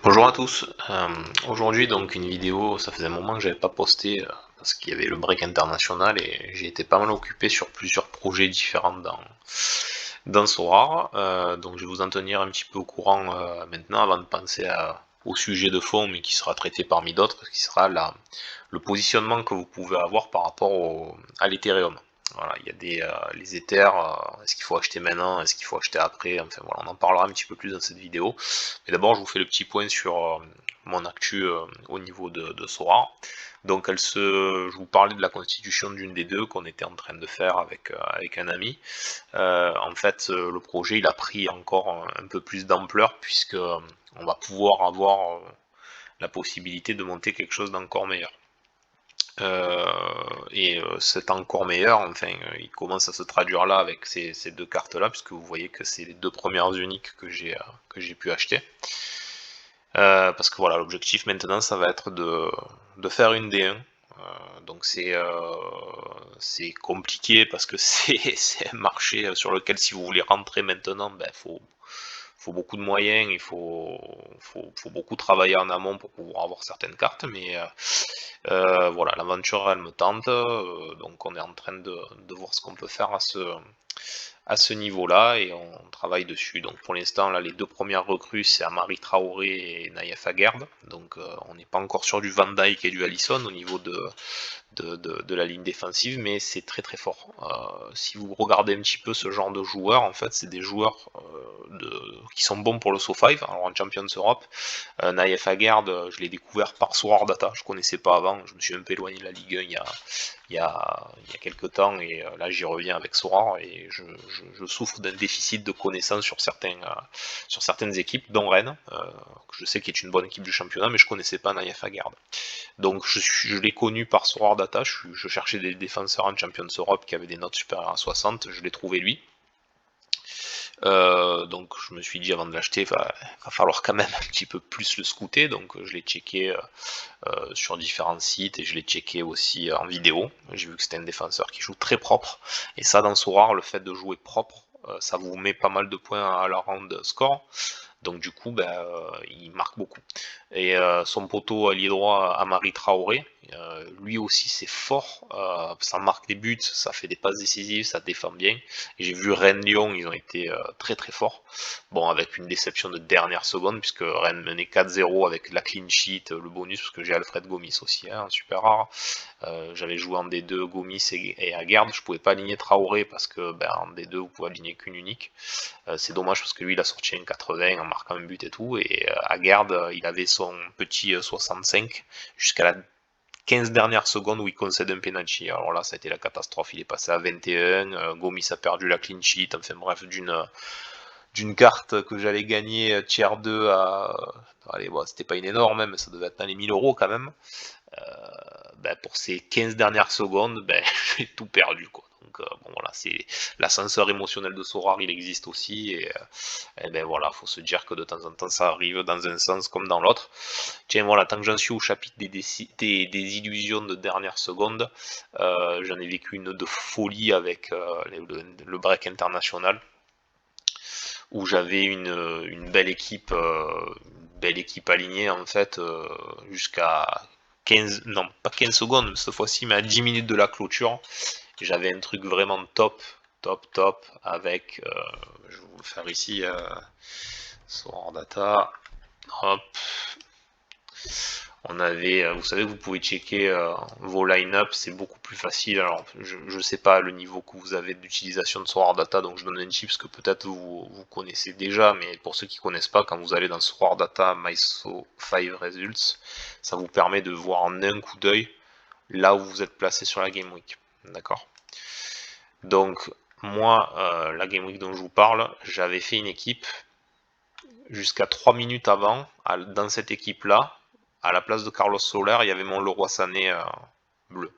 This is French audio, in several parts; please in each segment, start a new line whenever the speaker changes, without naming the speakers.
Bonjour à tous. Aujourd'hui donc une vidéo, ça faisait un moment que j'avais pas posté parce qu'il y avait le break international et j'ai été pas mal occupé sur plusieurs projets différents dans Sorare. Donc je vais vous en tenir un petit peu au courant maintenant avant de penser au sujet de fond mais qui sera traité parmi d'autres, qui sera le positionnement que vous pouvez avoir par rapport à l'Ethereum. Voilà, il y a les Ethers, est-ce qu'il faut acheter maintenant, est-ce qu'il faut acheter après, enfin voilà, on en parlera un petit peu plus dans cette vidéo. Mais d'abord, je vous fais le petit point sur mon actu au niveau de Sora. Donc, je vous parlais de la constitution d'une des deux qu'on était en train de faire avec un ami. En fait, le projet il a pris encore un peu plus d'ampleur puisque on va pouvoir avoir la possibilité de monter quelque chose d'encore meilleur. C'est encore meilleur, enfin, il commence à se traduire là avec ces deux cartes là, puisque vous voyez que c'est les deux premières uniques que j'ai pu acheter. Parce que voilà, l'objectif maintenant, ça va être de faire une D1. Donc c'est compliqué parce que c'est un marché sur lequel si vous voulez rentrer maintenant, ben, faut beaucoup de moyens, faut beaucoup travailler en amont pour pouvoir avoir certaines cartes, mais voilà, l'aventure elle me tente, donc on est en train de voir ce qu'on peut faire à ce niveau-là et on travaille dessus. Donc pour l'instant, là, les deux premières recrues, c'est Amari Traoré et Naïef Aguerd. Donc on n'est pas encore sur du Van Dijk et du Alisson au niveau de la ligne défensive, mais c'est très très fort. Si vous regardez un petit peu ce genre de joueurs, en fait, c'est des joueurs qui sont bons pour le SO5, alors en Champions Europe. Naïef Aguerd, je l'ai découvert par Source Data, je connaissais pas avant, je me suis un peu éloigné de la Ligue 1 il y a quelques temps et là j'y reviens avec Sora et je souffre d'un déficit de connaissances sur certaines équipes, dont Rennes, que je sais qu'il est une bonne équipe du championnat, mais je connaissais pas Naïef Aguerd. Donc je l'ai connu par Sora Data, je cherchais des défenseurs en Champions Europe qui avaient des notes supérieures à 60, je l'ai trouvé lui. Donc je me suis dit avant de l'acheter, va falloir quand même un petit peu plus le scouter, donc je l'ai checké sur différents sites et je l'ai checké aussi en vidéo. J'ai vu que c'était un défenseur qui joue très propre et ça dans Sorare, le fait de jouer propre, ça vous met pas mal de points à la round score. Donc du coup, ben, il marque beaucoup. Et son poteau allié droit, Amari Traoré, lui aussi c'est fort, ça marque des buts, ça fait des passes décisives, ça défend bien. Et j'ai vu Rennes-Lyon, ils ont été très très forts. Bon, avec une déception de dernière seconde, puisque Rennes menait 4-0 avec la clean sheet, le bonus, parce que j'ai Alfred Gomis aussi, hein, super rare. J'avais joué en D2 Gomis et Aguerd, je pouvais pas aligner Traoré parce que ben, en D2 vous pouvez aligner qu'une unique. C'est dommage parce que lui il a sorti une 80 en marquant un but et tout, et Aguerd il avait son petit 65 jusqu'à la 15 dernières secondes où il concède un penalty. Alors là ça a été la catastrophe, il est passé à 21, Gomis a perdu la clean sheet, enfin bref, d'une carte que j'allais gagner tier 2 à... Allez, bon, c'était pas une énorme, mais ça devait être dans les 1000 € quand même. Ben, pour ces 15 dernières secondes, ben, j'ai tout perdu, quoi. Donc bon voilà, c'est l'ascenseur émotionnel de Sorare, il existe aussi, et ben voilà, faut se dire que de temps en temps ça arrive dans un sens comme dans l'autre. Tiens voilà, tant que j'en suis au chapitre des illusions de dernière seconde, j'en ai vécu une de folie avec le break international, où j'avais une belle équipe alignée en fait, jusqu'à 15, non pas 15 secondes cette fois-ci, mais à 10 minutes de la clôture. J'avais un truc vraiment top, avec, je vais vous le faire ici, sur data, hop, on avait, vous savez, vous pouvez checker vos line-up, c'est beaucoup plus facile. Alors, je ne sais pas le niveau que vous avez d'utilisation de Sorar Data, donc je donne un tips que peut-être vous connaissez déjà, mais pour ceux qui ne connaissent pas, quand vous allez dans Sorar Data MySo5 Results, ça vous permet de voir en un coup d'œil là où vous êtes placé sur la Game Week. D'accord. Donc, moi, la Game Week dont je vous parle, j'avais fait une équipe jusqu'à 3 minutes avant, dans cette équipe-là, à la place de Carlos Soler, il y avait mon Leroy Sané bleu.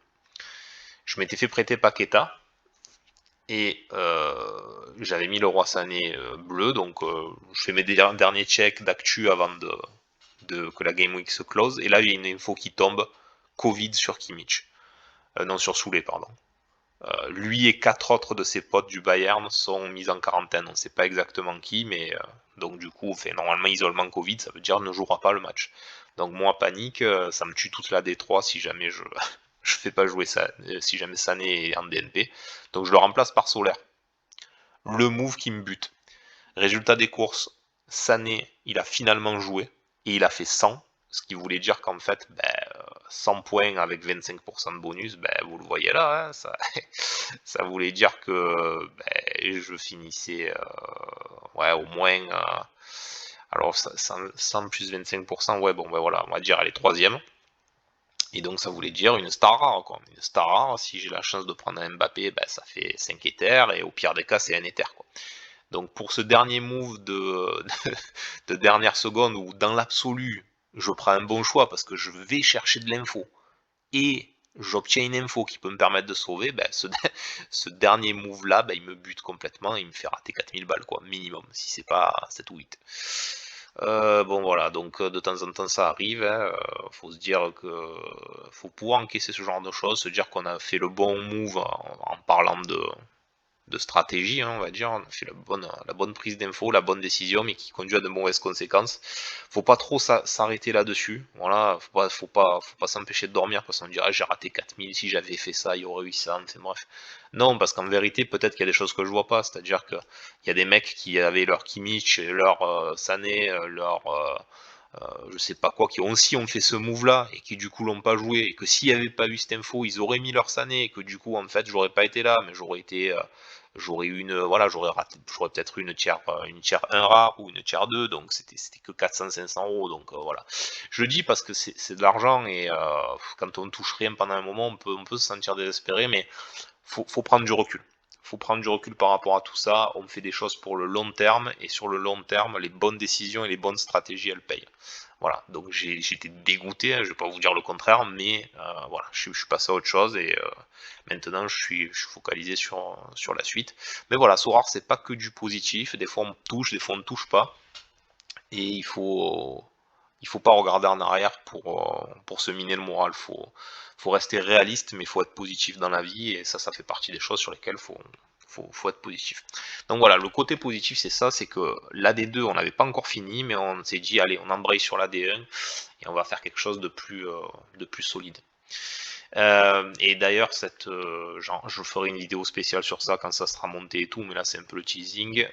Je m'étais fait prêter Paqueta et j'avais mis Leroy Sané bleu, donc je fais mes derniers checks d'actu avant que la Game Week se close, et là il y a une info qui tombe, Covid sur Kimmich. Non, sur Soulé, pardon. Lui et 4 autres de ses potes du Bayern sont mis en quarantaine. On ne sait pas exactement qui, mais donc du coup, normalement isolement Covid, ça veut dire ne jouera pas le match. Donc moi, panique, ça me tue toute la D3 si jamais je fais pas jouer ça, si jamais Sané est en DNP. Donc je le remplace par Solaire. Le move qui me bute. Résultat des courses, Sané, il a finalement joué et il a fait 100, ce qui voulait dire qu'en fait, 100 points avec 25% de bonus, vous le voyez là, hein, ça, ça voulait dire que je finissais ouais, au moins, alors 100 plus 25%, ouais, bon, voilà, on va dire, allez, troisième. Et donc ça voulait dire une star rare, quoi. Une star rare, si j'ai la chance de prendre un Mbappé, ça fait 5 éthers, et au pire des cas, c'est un éther, quoi. Donc pour ce dernier move de dernière seconde, où dans l'absolu, je prends un bon choix parce que je vais chercher de l'info, et j'obtiens une info qui peut me permettre de sauver, ce dernier move là, il me bute complètement, il me fait rater 4000 balles, quoi, minimum, si c'est pas 7 ou 8. Bon voilà, donc de temps en temps ça arrive, hein, faut se dire que faut pouvoir encaisser ce genre de choses, se dire qu'on a fait le bon move en parlant de stratégie, hein, on va dire, on a fait la bonne prise d'info, la bonne décision, mais qui conduit à de mauvaises conséquences. Faut pas trop s'arrêter là-dessus, voilà, faut pas s'empêcher de dormir, parce qu'on dirait j'ai raté 4000, si j'avais fait ça, il y aurait eu ça, enfin bref. Non, parce qu'en vérité, peut-être qu'il y a des choses que je vois pas, c'est-à-dire que il y a des mecs qui avaient leur Kimmich, leur Sané, leur je sais pas quoi, qui ont fait ce move là et qui du coup l'ont pas joué, et que s'il y avait pas eu cette info, ils auraient mis leur Sané, et que du coup en fait j'aurais pas été là, mais j'aurais eu voilà, j'aurais peut-être eu une tiers 1 rare ou une tiers 2, donc c'était que 400-500 euros, donc voilà. Je le dis parce que c'est de l'argent, et quand on touche rien pendant un moment, on peut se sentir désespéré, mais faut prendre du recul. Faut prendre du recul par rapport à tout ça. On fait des choses pour le long terme, et sur le long terme, les bonnes décisions et les bonnes stratégies, elles payent. Voilà, donc j'étais dégoûté, hein, je vais pas vous dire le contraire, mais voilà, je suis passé à autre chose, et maintenant je suis focalisé sur la suite. Mais voilà, Sorare, c'est pas que du positif, des fois on touche, des fois on ne touche pas, et il faut pas regarder en arrière pour se miner le moral. Faut rester réaliste, mais il faut être positif dans la vie, et ça fait partie des choses sur lesquelles faut être positif. Donc voilà, le côté positif, c'est ça, c'est que l'AD2, on n'avait pas encore fini, mais on s'est dit, allez, on embraye sur l'AD1, et on va faire quelque chose de plus solide. Et d'ailleurs, je ferai une vidéo spéciale sur ça quand ça sera monté et tout, mais là c'est un peu le teasing.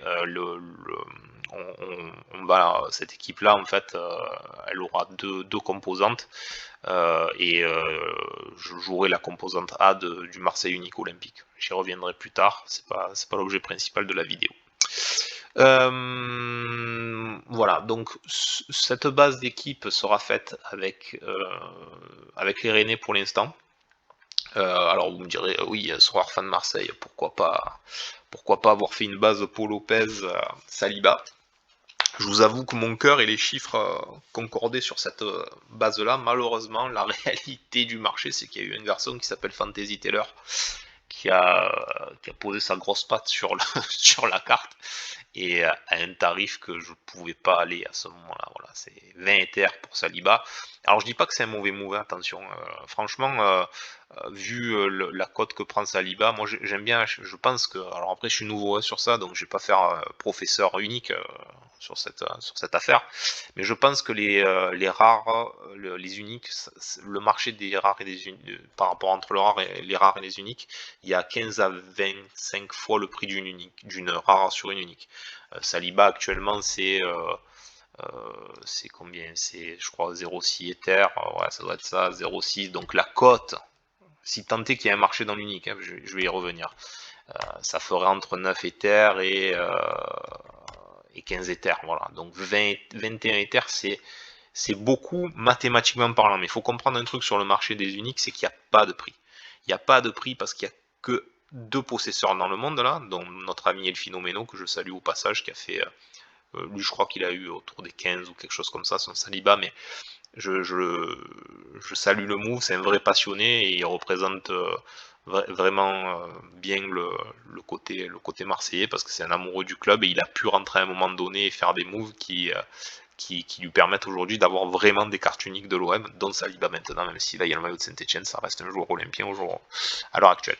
Cette équipe-là, en fait, elle aura deux composantes, et je jouerai la composante A du Marseille Unique Olympique. J'y reviendrai plus tard, c'est pas l'objet principal de la vidéo. Voilà, donc cette base d'équipe sera faite avec les Rennais pour l'instant. Alors vous me direz, oui, Soir fan de Marseille, pourquoi pas avoir fait une base Paul Lopez, Saliba. Je vous avoue que mon cœur et les chiffres concordaient sur cette base-là. Malheureusement, la réalité du marché, c'est qu'il y a eu un garçon qui s'appelle Fantasy Teller qui a posé sa grosse patte sur la carte, et à un tarif que je pouvais pas aller à ce moment-là. Voilà, c'est 20 Ethers pour Saliba. Alors je dis pas que c'est un mauvais move, attention. Franchement, vu la cote que prend Saliba, moi j'aime bien. Je pense que, alors après je suis nouveau sur ça, donc je vais pas faire professeur unique sur cette affaire, mais je pense que les rares, les uniques, le marché des rares et des uniques, par rapport entre les rares et les uniques, il y a 15 à 25 fois le prix d'une rare sur une unique. Saliba actuellement c'est combien? C'est, je crois, 0,6 Ether, ouais, ça doit être ça, 0,6, donc la cote, si tant est qu'il y a un marché dans l'unique, hein, je vais y revenir, ça ferait entre 9 Ether et 15 Ethers, voilà, donc 21 Ethers, c'est beaucoup mathématiquement parlant, mais il faut comprendre un truc sur le marché des uniques, c'est qu'il n'y a pas de prix. Il n'y a pas de prix parce qu'il n'y a que 2 possesseurs dans le monde, là, dont notre ami Elfino Meno, que je salue au passage, qui a fait, lui je crois qu'il a eu autour des 15 ou quelque chose comme ça, son Saliba, mais je salue le move, c'est un vrai passionné, et il représente vraiment bien le côté marseillais, parce que c'est un amoureux du club, et il a pu rentrer à un moment donné et faire des moves qui lui permettent aujourd'hui d'avoir vraiment des cartes uniques de l'OM, dont Saliba maintenant, même si là il y a le maillot de Saint-Etienne, ça reste un joueur olympien à l'heure actuelle.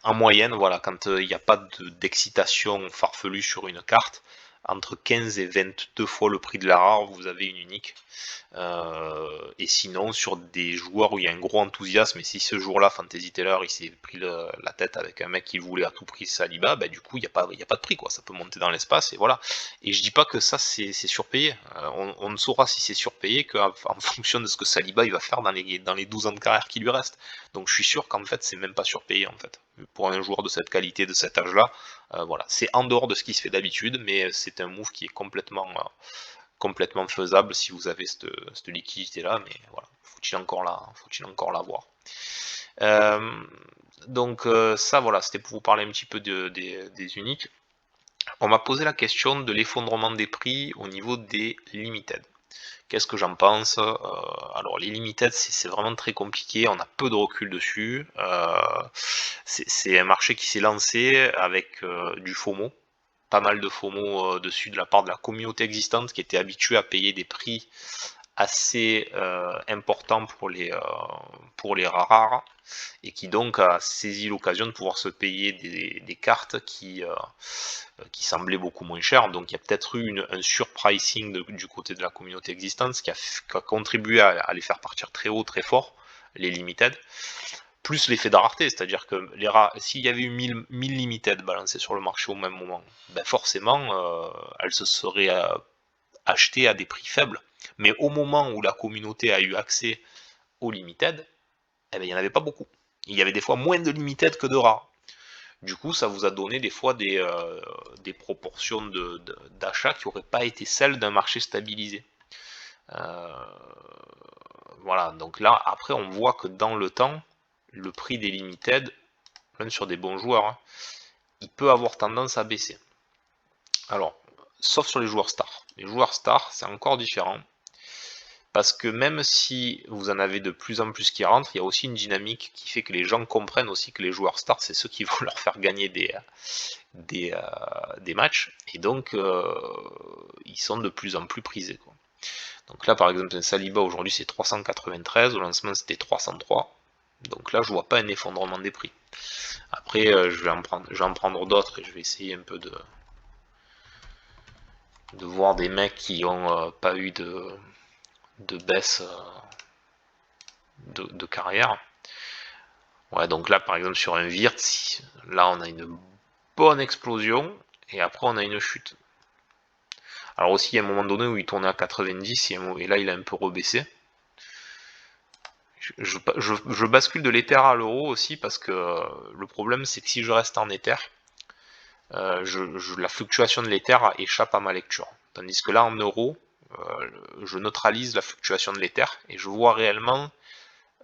En moyenne, voilà, quand il n'y a pas d'excitation farfelue sur une carte, entre 15 et 22 fois le prix de la rare, vous avez une unique. Et sinon, sur des joueurs où il y a un gros enthousiasme, et si ce jour-là, Fantasy Teller, il s'est pris la tête avec un mec qui voulait à tout prix Saliba, bah, du coup, il n'y a pas de prix, quoi. Ça peut monter dans l'espace, et voilà. Et je dis pas que ça, c'est surpayé. On ne saura si c'est surpayé qu'en fonction de ce que Saliba il va faire dans les 12 ans de carrière qui lui restent. Donc je suis sûr qu'en fait, c'est même pas surpayé, en fait. Pour un joueur de cette qualité, de cet âge-là, voilà. C'est en dehors de ce qui se fait d'habitude, mais c'est un move qui est complètement faisable si vous avez cette liquidité là, mais voilà, faut-il encore l'avoir. Donc ça, voilà, c'était pour vous parler un petit peu des uniques. On m'a posé la question de l'effondrement des prix au niveau des limited. Qu'est-ce que j'en pense? Alors les limited, c'est vraiment très compliqué, on a peu de recul dessus. C'est un marché qui s'est lancé avec du FOMO, pas mal de FOMO dessus de la part de la communauté existante qui était habituée à payer des prix assez importants pour les rares et qui donc a saisi l'occasion de pouvoir se payer des cartes qui semblaient beaucoup moins chères. Donc il y a peut-être eu un surpricing du côté de la communauté existante, ce qui a contribué à les faire partir très haut, très fort, les limited. Plus l'effet de rareté, c'est-à-dire que s'il y avait eu 1000 limited balancées sur le marché au même moment, ben forcément, elles se seraient achetées à des prix faibles. Mais au moment où la communauté a eu accès aux limited, eh ben, il n'y en avait pas beaucoup. Il y avait des fois moins de limited que de rares. Du coup, ça vous a donné des fois des proportions d'achat qui n'auraient pas été celles d'un marché stabilisé. Voilà, donc là, après, on voit que dans le temps, le prix des limited, même sur des bons joueurs, hein, il peut avoir tendance à baisser. Alors, sauf sur les joueurs stars. Les joueurs stars, c'est encore différent. Parce que même si vous en avez de plus en plus qui rentrent, il y a aussi une dynamique qui fait que les gens comprennent aussi que les joueurs stars, c'est ceux qui vont leur faire gagner des matchs. Et donc, ils sont de plus en plus prisés, quoi. Donc là, par exemple, un Saliba aujourd'hui c'est 393, au lancement c'était 303. Donc là, je vois pas un effondrement des prix. Après, je vais en prendre d'autres et je vais essayer un peu de voir des mecs qui ont pas eu de baisse de carrière. Ouais, donc là, par exemple, sur un Wirtz, là, on a une bonne explosion et après, on a une chute. Alors aussi, il y a un moment donné où il tournait à 90 et là, il a un peu rebaissé. Je bascule de l'Ether à l'euro aussi parce que le problème c'est que si je reste en Ether, la fluctuation de l'Ether échappe à ma lecture. Tandis que là en euros, je neutralise la fluctuation de l'Ether et je vois réellement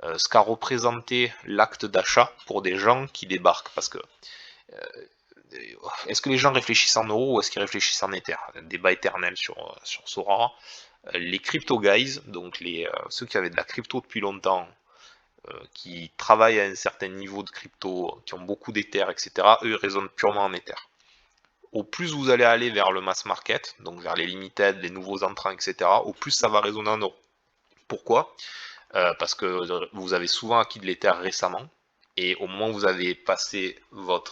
ce qu'a représenté l'acte d'achat pour des gens qui débarquent. Parce que est-ce que les gens réfléchissent en euros ou est-ce qu'ils réfléchissent en Ether? Débat éternel sur Sorara. Les crypto guys, donc ceux qui avaient de la crypto depuis longtemps, qui travaillent à un certain niveau de crypto, qui ont beaucoup d'Ether, etc., eux ils raisonnent purement en Ether. Au plus vous allez aller vers le mass market, donc vers les limited, les nouveaux entrants, etc., au plus ça va résonner en euros. Pourquoi? Parce que vous avez souvent acquis de l'Ether récemment, et au moment où vous avez passé vos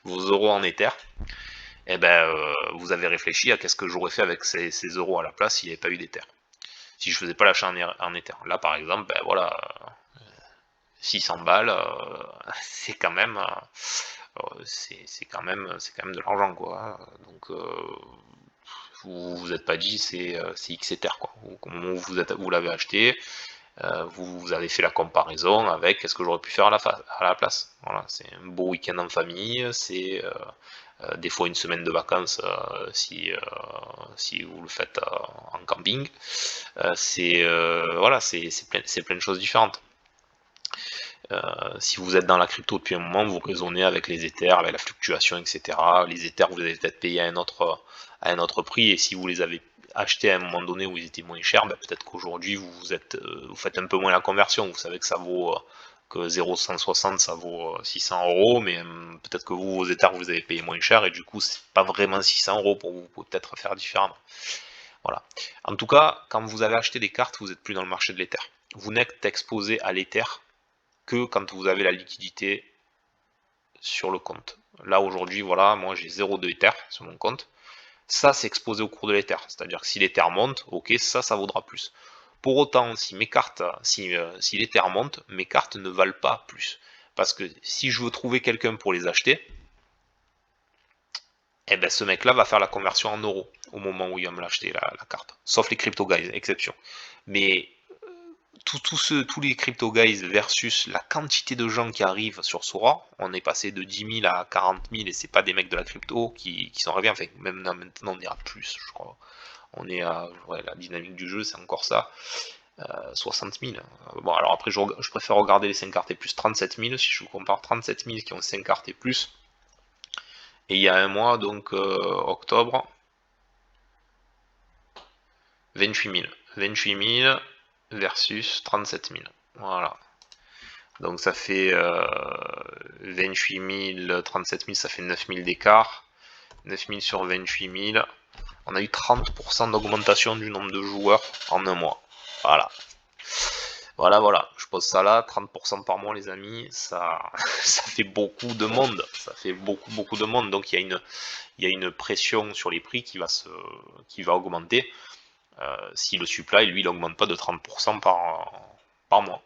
euros en Ether, eh ben, vous avez réfléchi à qu'est-ce que j'aurais fait avec ces euros à la place s'il n'y avait pas eu d'Ether. Si je faisais pas l'achat en Ether. Là, par exemple, ben voilà, 600 balles, c'est quand même, c'est quand même de l'argent, quoi. Donc, vous vous êtes pas dit c'est XEther, quoi. Au moment où vous l'avez acheté, vous avez fait la comparaison avec qu'est-ce que j'aurais pu faire à la place. Voilà, c'est un beau week-end en famille, c'est des fois une semaine de vacances si vous le faites en camping. Voilà, c'est plein de choses différentes. Si vous êtes dans la crypto depuis un moment, vous raisonnez avec les Ethers, avec la fluctuation, etc. Les Ethers, vous avez peut-être payé à un autre prix, et si vous les avez achetés à un moment donné où ils étaient moins chers, ben peut-être qu'aujourd'hui vous faites un peu moins la conversion. Vous savez que ça vaut que 0,160 ça vaut 600 euros, mais peut-être que vous, vos Ethers, vous avez payé moins cher, et du coup, c'est pas vraiment 600 euros pour vous, vous pouvez peut-être faire différemment. Voilà. En tout cas, quand vous avez acheté des cartes, vous n'êtes plus dans le marché de l'Ether. Vous n'êtes exposé à l'Ether que quand vous avez la liquidité sur le compte. Là, aujourd'hui, voilà, moi j'ai 0,2 Ether sur mon compte. Ça, c'est exposé au cours de l'Ether. C'est-à-dire que si l'Ether monte, ok, ça vaudra plus. Pour autant, si mes cartes, si l'Ether monte, mes cartes ne valent pas plus. Parce que si je veux trouver quelqu'un pour les acheter, eh ben ce mec-là va faire la conversion en euros au moment où il va me l'acheter la carte. Sauf les crypto guys, exception. Mais tous les crypto guys versus la quantité de gens qui arrivent sur Sora, on est passé de 10 000 à 40 000 et c'est pas des mecs de la crypto qui sont arrivés, enfin même maintenant on est à plus, je crois. On est à, ouais, la dynamique du jeu c'est encore ça, 60 000. Bon alors après je préfère regarder les 5 cartes et plus, 37 000 si je vous compare 37 000 qui ont 5 cartes et plus. Et il y a un mois, donc octobre, 28 000. 28 000 versus 37 000. Voilà. Donc ça fait 28 000, 37 000, ça fait 9 000 d'écart. 9 000 sur 28 000. On a eu 30% d'augmentation du nombre de joueurs en un mois. Voilà. Voilà. Je pose ça là, 30% par mois les amis, ça fait beaucoup de monde. Ça fait beaucoup de monde. Donc il y a une pression sur les prix qui va augmenter. Si le supply, lui, il n'augmente pas de 30% par mois.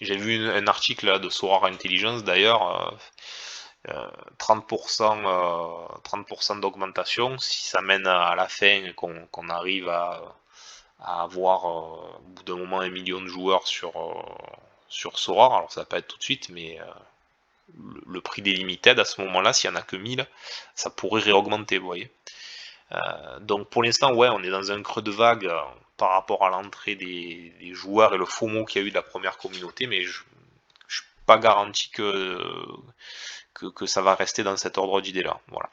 J'ai vu un article là, de Sorare Intelligence d'ailleurs, 30% d'augmentation, si ça mène à la fin qu'on arrive à avoir au bout d'un moment 1 million de joueurs sur Sorare, alors ça va pas être tout de suite, mais le prix des limited à ce moment-là, s'il n'y en a que 1000, ça pourrait réaugmenter, vous voyez. Donc pour l'instant, ouais, on est dans un creux de vague par rapport à l'entrée des joueurs et le FOMO qu'il y a eu de la première communauté, mais je suis pas garanti que ça va rester dans cet ordre d'idée là. Voilà.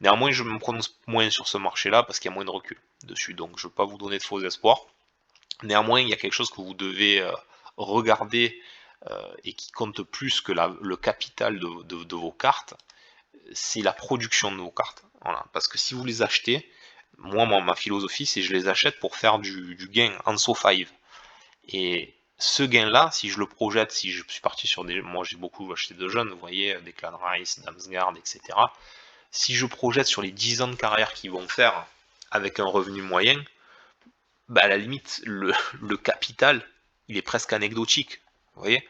Néanmoins, je me prononce moins sur ce marché là parce qu'il y a moins de recul dessus, donc je ne veux pas vous donner de faux espoirs. Néanmoins, il y a quelque chose que vous devez regarder et qui compte plus que le capital de vos cartes, c'est la production de vos cartes. Voilà. Parce que si vous les achetez, moi ma philosophie c'est je les achète pour faire du gain en SO5. Et ce gain là, si je le projette, si je suis parti sur des... Moi j'ai beaucoup acheté de jeunes, vous voyez, des Clan Rice, Damsguard, etc. Si je projette sur les 10 ans de carrière qu'ils vont faire avec un revenu moyen, bah à la limite le capital il est presque anecdotique. Vous voyez.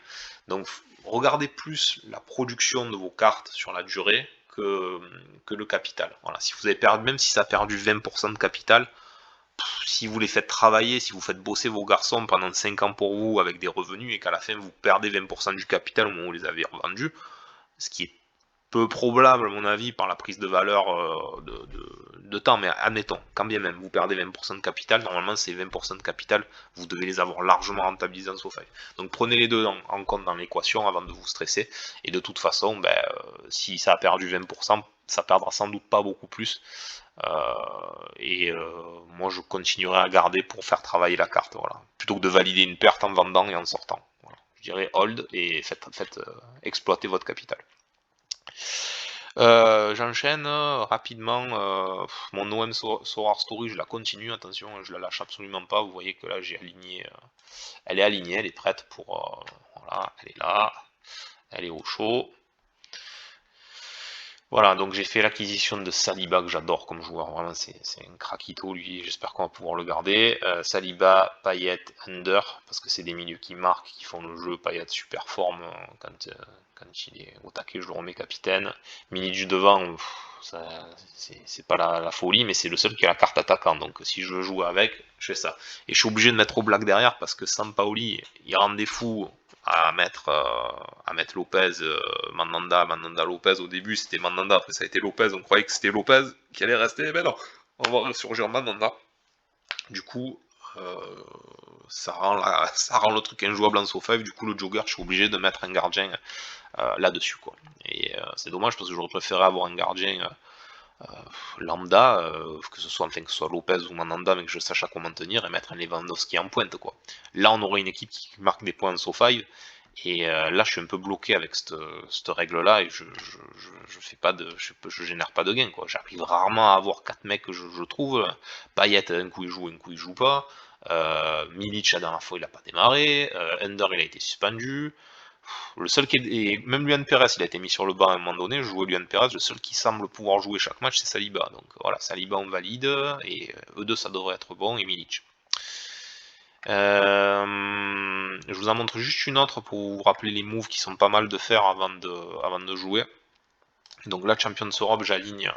Donc regardez plus la production de vos cartes sur la durée que le capital. Voilà. Si vous avez perdu, même si ça a perdu 20% de capital, si vous les faites travailler, si vous faites bosser vos garçons pendant 5 ans pour vous avec des revenus et qu'à la fin vous perdez 20% du capital au moment où vous les avez revendus, ce qui est peu probable à mon avis par la prise de valeur de temps, mais admettons, quand bien même vous perdez 20% de capital, normalement ces 20% de capital, vous devez les avoir largement rentabilisés en SoFi. Donc prenez les deux en compte dans l'équation avant de vous stresser, et de toute façon, si ça a perdu 20%, ça perdra sans doute pas beaucoup plus, moi je continuerai à garder pour faire travailler la carte, voilà, plutôt que de valider une perte en vendant et en sortant. Voilà. Je dirais hold et faites exploiter votre capital. J'enchaîne rapidement. Mon OM Sorar Story, je la continue, attention, je la lâche absolument pas. Vous voyez que là j'ai aligné, elle est alignée, elle est prête pour. Voilà, elle est là, elle est au chaud. Voilà, donc j'ai fait l'acquisition de Saliba que j'adore comme joueur, vraiment c'est un craquito lui, j'espère qu'on va pouvoir le garder. Saliba, Payet, Under, parce que c'est des milieux qui marquent, qui font le jeu. Payet super forme quand il est au taquet, je le remets capitaine. Mini du devant, c'est pas la folie, mais c'est le seul qui a la carte attaquant, donc si je veux jouer avec, je fais ça. Et je suis obligé de mettre au black derrière parce que Sampaoli, il rend des fous à mettre Lopez, Mandanda Lopez. Au début c'était Mandanda, après ça a été Lopez, on croyait que c'était Lopez qui allait rester, mais non, on va ressurgir Mandanda. Du coup, ça rend le truc injouable en SoFi. Du coup le jogger, je suis obligé de mettre un gardien là-dessus, quoi. Et c'est dommage parce que j'aurais préféré avoir un gardien lambda, que ce soit Lopez ou Mandanda, mais que je sache à comment tenir, et mettre un Lewandowski en pointe, quoi. Là on aurait une équipe qui marque des points en SoFi, Et là, je suis un peu bloqué avec cette règle-là et je fais pas de, je génère pas de gain, quoi. J'arrive rarement à avoir 4 mecs que je trouve. Payet, un coup il joue pas. Milic, la dernière fois, il a pas démarré. Ender, il a été suspendu. Le seul qui est, et même Luan Perez, il a été mis sur le banc à un moment donné. Je jouais Luan Perez, le seul qui semble pouvoir jouer chaque match, c'est Saliba. Donc voilà, Saliba on valide et eux deux ça devrait être bon et Milic. Je vous en montre juste une autre pour vous rappeler les moves qui sont pas mal de faire avant de jouer. Donc là, Champions Europe, j'aligne.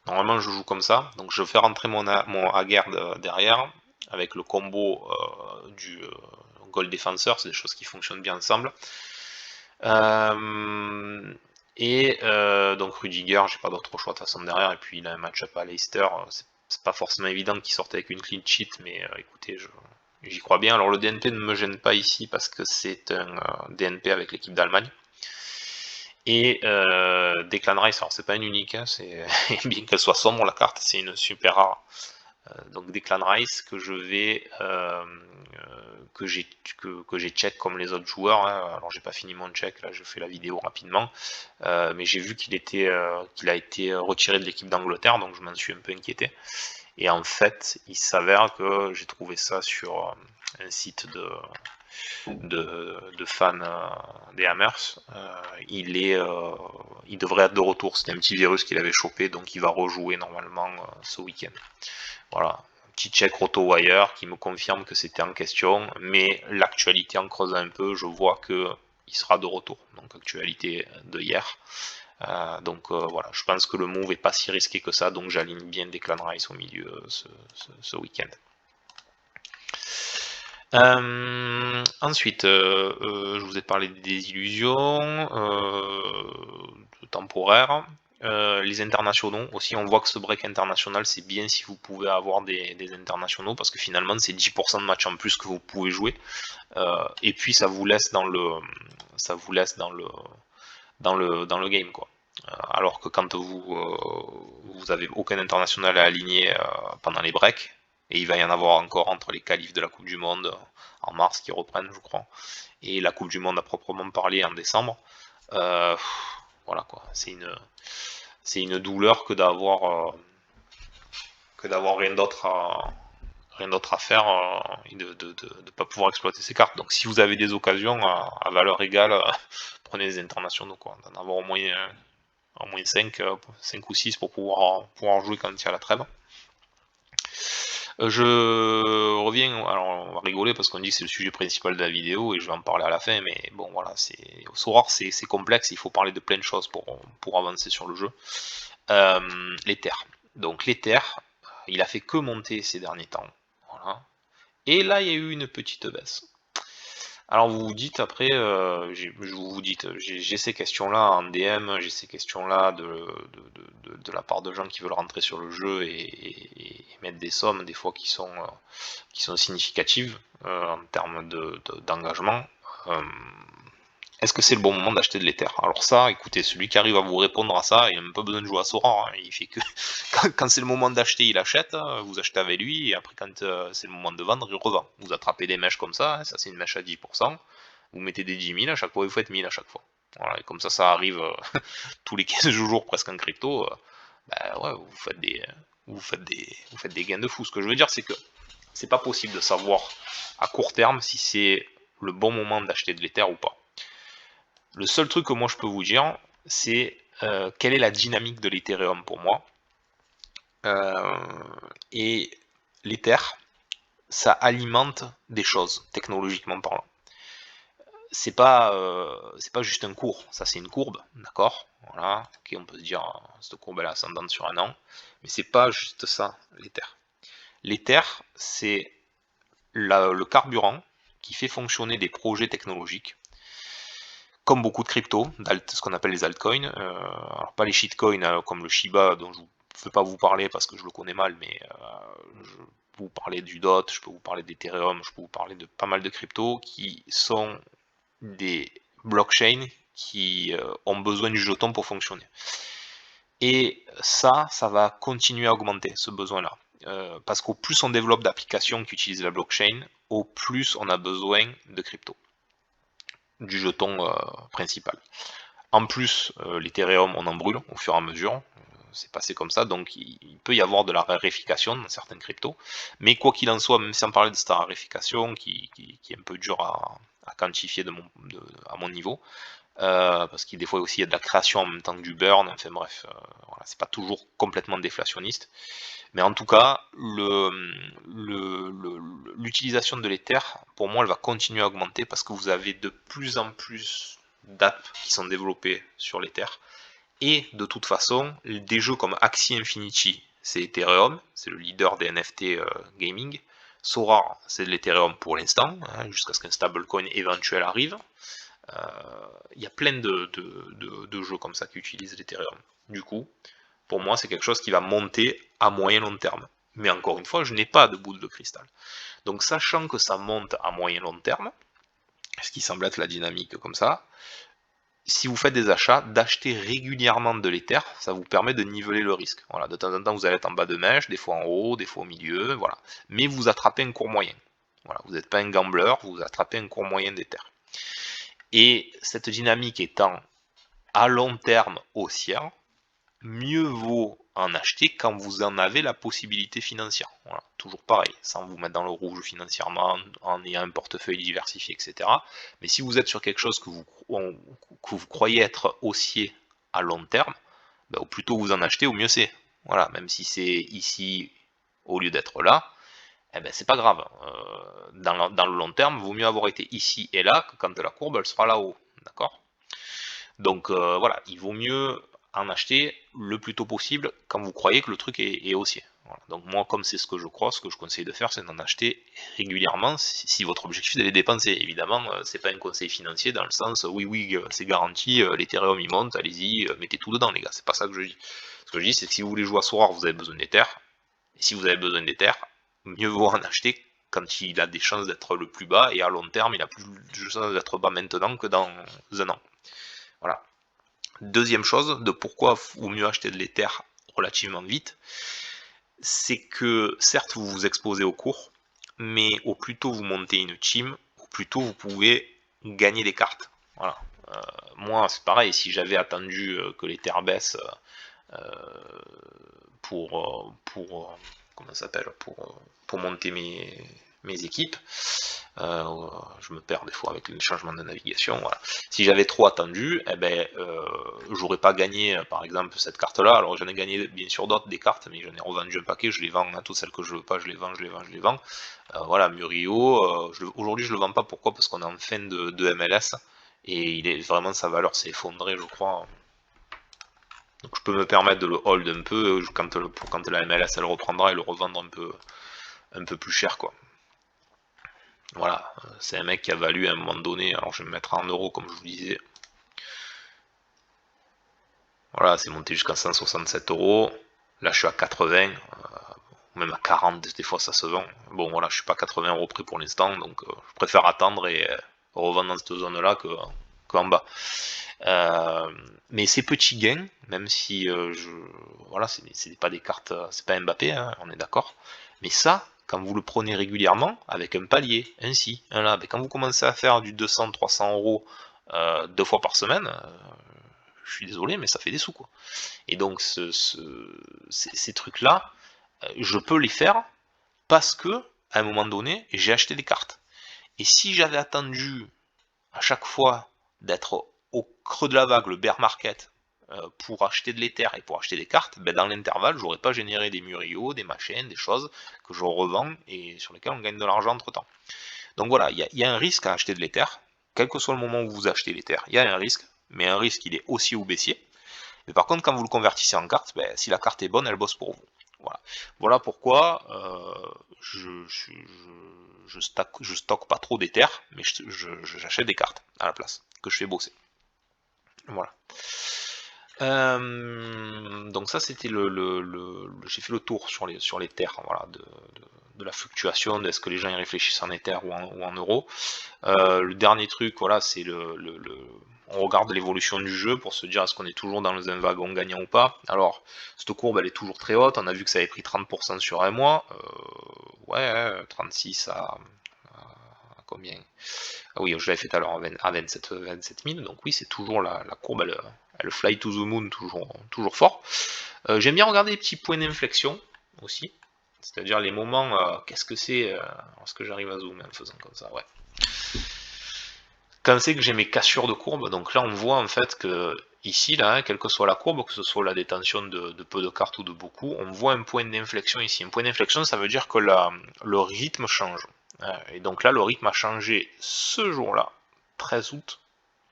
Normalement, je joue comme ça. Donc je fais rentrer mon Haggard derrière avec le combo du goal défenseur. C'est des choses qui fonctionnent bien ensemble. Donc Rudiger, j'ai pas d'autre choix de toute façon derrière. Et puis il a un match-up à Leicester. C'est pas forcément évident qu'il sorte avec une clean sheet, mais écoutez, j'y crois bien. Alors le DNP ne me gêne pas ici parce que c'est un DNP avec l'équipe d'Allemagne. Et Declan Rice, alors c'est pas une unique, hein, bien qu'elle soit sombre la carte, c'est une super rare. Donc Declan Rice que je vais que j'ai check comme les autres joueurs, hein. Alors j'ai pas fini mon check, là je fais la vidéo rapidement, mais j'ai vu qu'il a été retiré de l'équipe d'Angleterre, donc je m'en suis un peu inquiété. Et en fait, il s'avère que j'ai trouvé ça sur un site de fans des Hammers. Il devrait être de retour. C'était un petit virus qu'il avait chopé, donc il va rejouer normalement ce week-end. Voilà, petit check RotoWire qui me confirme que c'était en question, mais l'actualité en creusant un peu, je vois que il sera de retour. Donc actualité de hier. Voilà, je pense que le move est pas si risqué que ça, donc j'aligne bien Declan Rice au milieu ce week-end. Ensuite, je vous ai parlé des illusions temporaires. Les internationaux aussi, on voit que ce break international c'est bien si vous pouvez avoir des internationaux parce que finalement c'est 10% de matchs en plus que vous pouvez jouer et puis ça vous laisse dans le game quoi. Alors que quand vous avez aucun international à aligner pendant les breaks, et il va y en avoir encore entre les qualifs de la Coupe du Monde en mars qui reprennent je crois, et la Coupe du Monde à proprement parler en décembre, voilà quoi, c'est une douleur que d'avoir rien d'autre à faire et de ne pas pouvoir exploiter ces cartes. Donc si vous avez des occasions à valeur égale, prenez les internationaux quoi, d'en avoir au moins 5 ou 6 pour pouvoir jouer quand il y a la trêve. Je reviens, alors on va rigoler parce qu'on dit que c'est le sujet principal de la vidéo et je vais en parler à la fin, mais bon voilà, au Sorare c'est complexe, il faut parler de plein de choses pour avancer sur le jeu. L'Ether. Donc l'Ether, il a fait que monter ces derniers temps. Voilà. Et là il y a eu une petite baisse. Alors vous vous dites après, j'ai ces questions-là en DM, j'ai ces questions-là de la part de gens qui veulent rentrer sur le jeu et mettre des sommes des fois qui sont significatives en termes d'engagement. Est-ce que c'est le bon moment d'acheter de l'Ether? Alors ça, écoutez, celui qui arrive à vous répondre à ça, il n'a même pas besoin de jouer à Sorare, hein. Il fait que quand c'est le moment d'acheter, il achète, hein, vous achetez avec lui, et après quand c'est le moment de vendre, il revend. Vous attrapez des mèches comme ça, hein, ça c'est une mèche à 10%, vous mettez des 10 000 à chaque fois, vous faites 1000 à chaque fois. Voilà, et comme ça arrive tous les 15 jours presque en crypto, ouais, vous faites des gains de fou. Ce que je veux dire, c'est que c'est pas possible de savoir à court terme si c'est le bon moment d'acheter de l'Ether ou pas. Le seul truc que moi je peux vous dire, c'est quelle est la dynamique de l'Ethereum pour moi. Et l'Ether, ça alimente des choses, technologiquement parlant. C'est pas juste un cours, ça c'est une courbe, d'accord. Voilà, ok, on peut se dire cette courbe elle est ascendante sur un an, mais c'est pas juste ça, l'Ether. L'Ether, c'est le carburant qui fait fonctionner des projets technologiques comme beaucoup de cryptos, ce qu'on appelle les altcoins, alors pas les shitcoins comme le Shiba dont je ne veux pas vous parler parce que je le connais mal, mais je peux vous parler du DOT, je peux vous parler d'Ethereum, je peux vous parler de pas mal de cryptos qui sont des blockchains qui ont besoin du jeton pour fonctionner. Et ça va continuer à augmenter, ce besoin-là. Parce qu'au plus on développe d'applications qui utilisent la blockchain, au plus on a besoin de crypto. du jeton principal. En plus, l'Ethereum, on en brûle au fur et à mesure, c'est passé comme ça, donc il peut y avoir de la raréfication dans certaines cryptos, mais quoi qu'il en soit, même sans parler de cette raréfication qui est un peu dur à quantifier à mon niveau, parce qu'il des fois aussi il y a de la création en même temps que du burn, enfin bref, voilà, c'est pas toujours complètement déflationniste, mais en tout cas, l'utilisation de l'Ether, pour moi, elle va continuer à augmenter parce que vous avez de plus en plus d'apps qui sont développées sur l'Ether. Et de toute façon, des jeux comme Axie Infinity, c'est Ethereum, c'est le leader des NFT gaming. Sora, c'est de l'Ethereum pour l'instant, hein, jusqu'à ce qu'un stablecoin éventuel arrive. Il y a plein de jeux comme ça qui utilisent l'Ethereum. Du coup, pour moi, c'est quelque chose qui va monter à moyen long terme. Mais encore une fois, je n'ai pas de boule de cristal. Donc, sachant que ça monte à moyen long terme, ce qui semble être la dynamique comme ça, si vous faites des achats, d'acheter régulièrement de l'Ether, ça vous permet de niveler le risque. Voilà, de temps en temps, vous allez être en bas de mèche, des fois en haut, des fois au milieu, voilà. Mais vous attrapez un cours moyen. Voilà, vous n'êtes pas un gambler, vous attrapez un cours moyen d'Ether. Et cette dynamique étant à long terme haussière, mieux vaut en acheter quand vous en avez la possibilité financière. Voilà, toujours pareil, sans vous mettre dans le rouge financièrement, en ayant un portefeuille diversifié, etc. Mais si vous êtes sur quelque chose que vous croyez être haussier à long terme, ben, au plus tôt vous en achetez, au mieux c'est. Voilà, même si c'est ici au lieu d'être là, eh ben c'est pas grave. Dans le long terme, il vaut mieux avoir été ici et là que quand la courbe elle sera là-haut. D'accord? Donc voilà, il vaut mieux en acheter le plus tôt possible quand vous croyez que le truc est haussier. Voilà. Donc moi, comme c'est ce que je crois, ce que je conseille de faire, c'est d'en acheter régulièrement si votre objectif est de les dépenser. Évidemment, c'est pas un conseil financier dans le sens oui, c'est garanti, l'Ethereum il monte, allez-y, mettez tout dedans les gars, c'est pas ça que je dis. Ce que je dis, c'est que si vous voulez jouer à Sora, vous avez besoin d'Ether, et si vous avez besoin d'Ether, mieux vaut en acheter quand il a des chances d'être le plus bas, et à long terme, il a plus de chances d'être bas maintenant que dans un an. Voilà. Deuxième chose, de pourquoi il vaut mieux acheter de l'Ether relativement vite, c'est que certes vous vous exposez au cours, mais au plus tôt vous montez une team, au plus tôt vous pouvez gagner des cartes. Voilà. Moi c'est pareil, si j'avais attendu que l'Ether baisse comment ça s'appelle pour monter mes équipes, je me perds des fois avec les changements de navigation, voilà. Si j'avais trop attendu, eh ben, j'aurais pas gagné par exemple cette carte là, alors j'en ai gagné bien sûr d'autres des cartes, mais j'en ai revendu un paquet, je les vends, hein, toutes celles que je veux pas, je les vends. Voilà, Murillo, aujourd'hui je le vends pas, pourquoi? Parce qu'on est en fin de MLS, et il est vraiment, sa valeur s'est effondrée je crois, donc je peux me permettre de le hold un peu, quand la MLS elle reprendra, et le revendre un peu plus cher quoi. Voilà, c'est un mec qui a valu à un moment donné, alors je vais me mettre en euros comme je vous disais. Voilà, c'est monté jusqu'à 167 euros. Là je suis à 80, même à 40, des fois ça se vend. Bon voilà, je suis pas à 80 euros près pour l'instant, donc je préfère attendre et revendre dans cette zone là qu'en bas. Mais ces petits gains, même si voilà, c'est pas des cartes, c'est pas Mbappé, hein, on est d'accord. Mais ça, quand vous le prenez régulièrement, avec un palier, ainsi, un là, quand vous commencez à faire du 200-300 euros 2 fois par semaine, je suis désolé, mais ça fait des sous quoi. Et donc ces trucs-là, je peux les faire parce que à un moment donné, j'ai acheté des cartes. Et si j'avais attendu à chaque fois d'être au creux de la vague, le bear market, pour acheter de l'Ether et pour acheter des cartes, ben dans l'intervalle, j'aurais pas généré des Murillo, des machines, des choses que je revends et sur lesquelles on gagne de l'argent entre temps. Donc voilà, il y a un risque à acheter de l'Ether, quel que soit le moment où vous achetez l'Ether, il y a un risque, mais un risque il est haussier ou baissier. Mais par contre, quand vous le convertissez en carte, ben, si la carte est bonne, elle bosse pour vous. Voilà, voilà pourquoi je stocke pas trop d'Ether, mais j'achète des cartes à la place, que je fais bosser. Voilà. Donc ça c'était j'ai fait le tour sur les terres, voilà, de la fluctuation, de est-ce que les gens y réfléchissent en Ether ou en euros. Le dernier truc, voilà, c'est on regarde l'évolution du jeu pour se dire est-ce qu'on est toujours dans un wagon gagnant ou pas. Alors, cette courbe elle est toujours très haute, on a vu que ça avait pris 30% sur un mois, ouais, 36 à combien? Ah oui, je l'avais fait tout à l'heure à 27 000, donc oui, c'est toujours la courbe, elle fly to the moon, toujours fort. J'aime bien regarder les petits points d'inflexion aussi, c'est-à-dire les moments, qu'est-ce que c'est, est-ce que j'arrive à zoomer en faisant comme ça, ouais. Quand c'est que j'ai mes cassures de courbe, donc là on voit en fait que ici, là, hein, quelle que soit la courbe, que ce soit la détention de peu de cartes ou de beaucoup, on voit un point d'inflexion ici. Un point d'inflexion, ça veut dire que le rythme change. Et donc là, le rythme a changé ce jour-là, 13 août,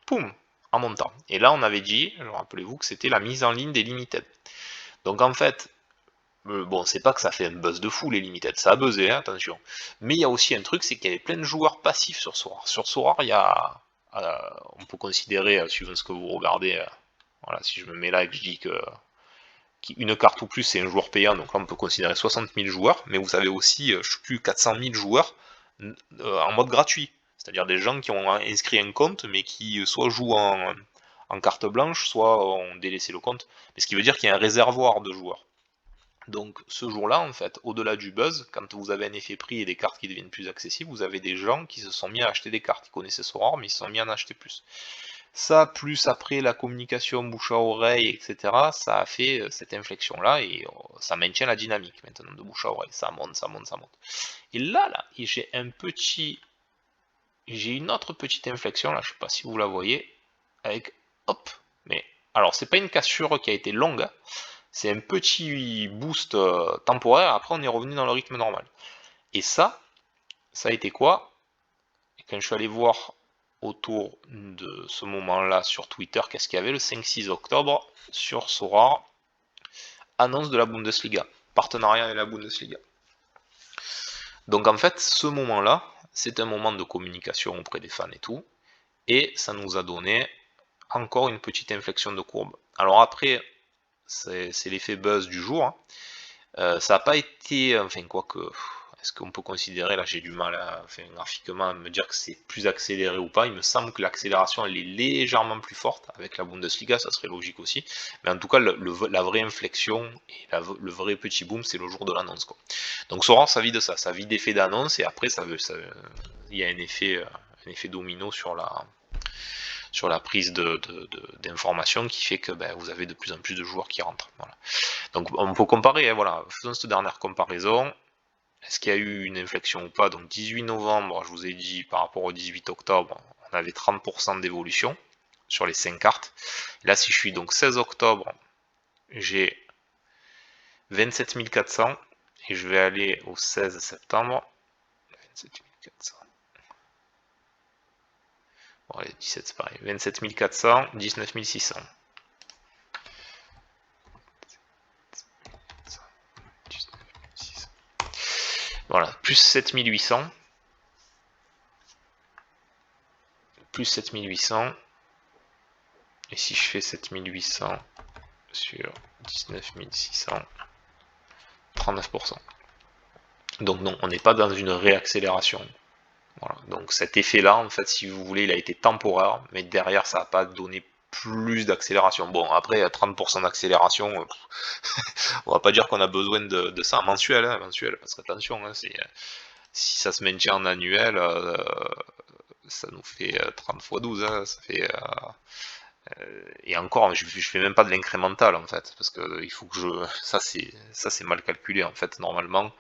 poum, en montant. Et là, on avait dit, rappelez-vous, que c'était la mise en ligne des limited. Donc en fait, bon, c'est pas que ça fait un buzz de fou les limited, ça a buzzé, hein, attention. Mais il y a aussi un truc, c'est qu'il y avait plein de joueurs passifs sur Sorare. Sur Sorare, il y a, on peut considérer, suivant ce que vous regardez, voilà, si je me mets là et que je dis que une carte ou plus c'est un joueur payant, donc là on peut considérer 60 000 joueurs, mais vous avez aussi, je sais plus, 400 000 joueurs en mode gratuit. C'est-à-dire des gens qui ont inscrit un compte, mais qui soit jouent en carte blanche, soit ont délaissé le compte. Mais ce qui veut dire qu'il y a un réservoir de joueurs. Donc ce jour-là, en fait, au-delà du buzz, quand vous avez un effet prix et des cartes qui deviennent plus accessibles, vous avez des gens qui se sont mis à acheter des cartes. Ils connaissaient Sorare, mais ils se sont mis à en acheter plus. Ça, plus après la communication bouche à oreille, etc., ça a fait cette inflexion-là, et ça maintient la dynamique maintenant de bouche à oreille. Ça monte, ça monte, ça monte. Et là, j'ai une autre petite inflexion, là, je sais pas si vous la voyez, avec, hop, mais, alors c'est pas une cassure qui a été longue, hein, c'est un petit boost temporaire, après on est revenu dans le rythme normal. Et ça a été quoi? Et quand je suis allé voir autour de ce moment-là sur Twitter, qu'est-ce qu'il y avait le 5-6 octobre sur Sorare, annonce de la Bundesliga, partenariat avec la Bundesliga. Donc en fait, ce moment-là, c'est un moment de communication auprès des fans et tout, et ça nous a donné encore une petite inflexion de courbe. Alors après, c'est l'effet buzz du jour, hein. Ça n'a pas été, enfin quoique, est-ce qu'on peut considérer, là j'ai du mal graphiquement à me dire que c'est plus accéléré ou pas, il me semble que l'accélération elle est légèrement plus forte, avec la Bundesliga ça serait logique aussi, mais en tout cas la vraie inflexion et le vrai petit boom c'est le jour de l'annonce, quoi. Donc Sorare ça vit de ça vit d'effet d'annonce, et après il y a un effet domino sur la prise d'informations qui fait que vous avez de plus en plus de joueurs qui rentrent. Voilà. Donc on peut comparer, hein, voilà, faisons cette dernière comparaison. Est-ce qu'il y a eu une inflexion ou pas? Donc 18 novembre, je vous ai dit, par rapport au 18 octobre, on avait 30% d'évolution sur les 5 cartes. Là, si je suis donc 16 octobre, j'ai 27 400, et je vais aller au 16 septembre. 27 400. Bon, allez, 17 c'est pareil. 27 400, 19 600. Voilà, plus 7800. Plus 7800. Et si je fais 7800 sur 19 600, 39%. Donc non, on n'est pas dans une réaccélération. Voilà. Donc cet effet-là, en fait, si vous voulez, il a été temporaire, mais derrière, ça n'a pas donné plus d'accélération. Bon, après, 30% d'accélération, on va pas dire qu'on a besoin de ça en mensuel, hein, mensuel, parce que attention, hein, si ça se maintient en annuel, ça nous fait 30 x 12, hein, ça fait... et encore, je fais même pas de l'incrémental en fait, parce que il faut que ça c'est mal calculé en fait. Normalement,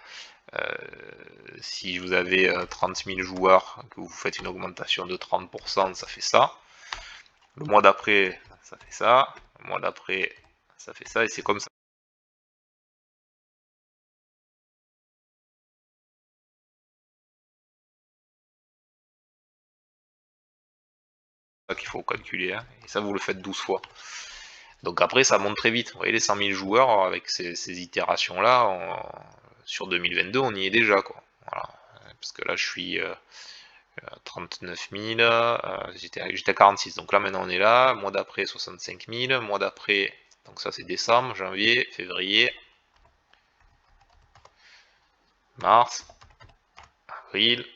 si vous avez 30 000 joueurs, que vous faites une augmentation de 30%, ça fait ça. Le mois d'après, ça fait ça. Le mois d'après, ça fait ça, et c'est comme ça qu'il faut calculer, hein. Et ça vous le faites 12 fois. Donc après ça monte très vite. Vous voyez les 100 000 joueurs avec ces itérations là, sur 2022 on y est déjà, quoi. Voilà. Parce que là je suis 39 000, j'étais à 46, donc là maintenant on est là, mois d'après 65 000, mois d'après, donc ça c'est décembre, janvier, février, mars, avril,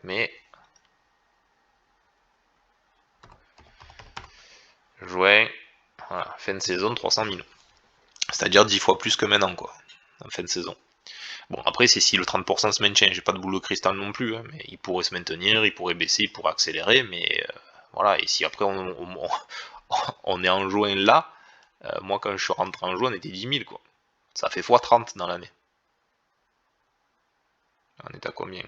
mai, juin, voilà, fin de saison 300 000. C'est-à-dire 10 fois plus que maintenant, quoi, en fin de saison. Bon, après, c'est si le 30% se maintient, j'ai pas de boule de cristal non plus, hein, mais il pourrait se maintenir, il pourrait baisser, il pourrait accélérer, mais voilà, et si après on est en juin là, moi quand je suis rentré en juin, on était 10 000, quoi. Ça fait x30 dans l'année. On est à combien?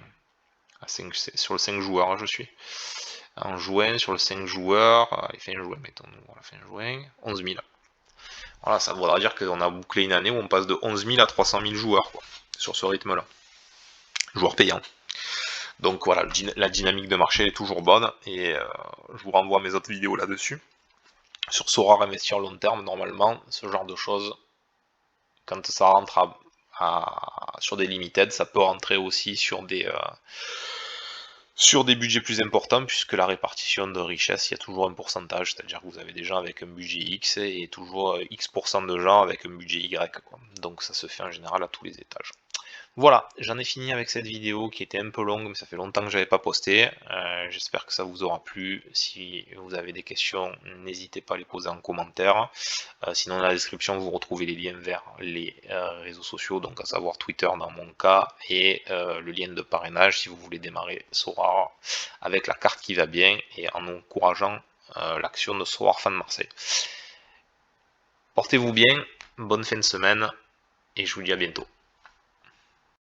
Sur le 5 joueurs, je suis. En juin, sur le 5 joueurs, allez, fin juin, mettons-nous, voilà, fin juin, 11 000. Voilà, ça voudra dire qu'on a bouclé une année où on passe de 11 000 à 300 000 joueurs, quoi, sur ce rythme-là. Joueurs payants. Donc voilà, la dynamique de marché est toujours bonne, et je vous renvoie à mes autres vidéos là-dessus. Sur Sora, investir long terme, normalement, ce genre de choses, quand ça rentre sur des limited, ça peut rentrer aussi sur des budgets plus importants, puisque la répartition de richesse, il y a toujours un pourcentage, c'est-à-dire que vous avez des gens avec un budget X et toujours X% de gens avec un budget Y, quoi. Donc ça se fait en général à tous les étages. Voilà, j'en ai fini avec cette vidéo qui était un peu longue, mais ça fait longtemps que j'avais pas posté. J'espère que ça vous aura plu. Si vous avez des questions, n'hésitez pas à les poser en commentaire. Sinon, dans la description, vous retrouvez les liens vers les réseaux sociaux, donc à savoir Twitter dans mon cas, et le lien de parrainage si vous voulez démarrer Sora avec la carte qui va bien et en encourageant l'action de Sora Fan Marseille. Portez-vous bien, bonne fin de semaine, et je vous dis à bientôt.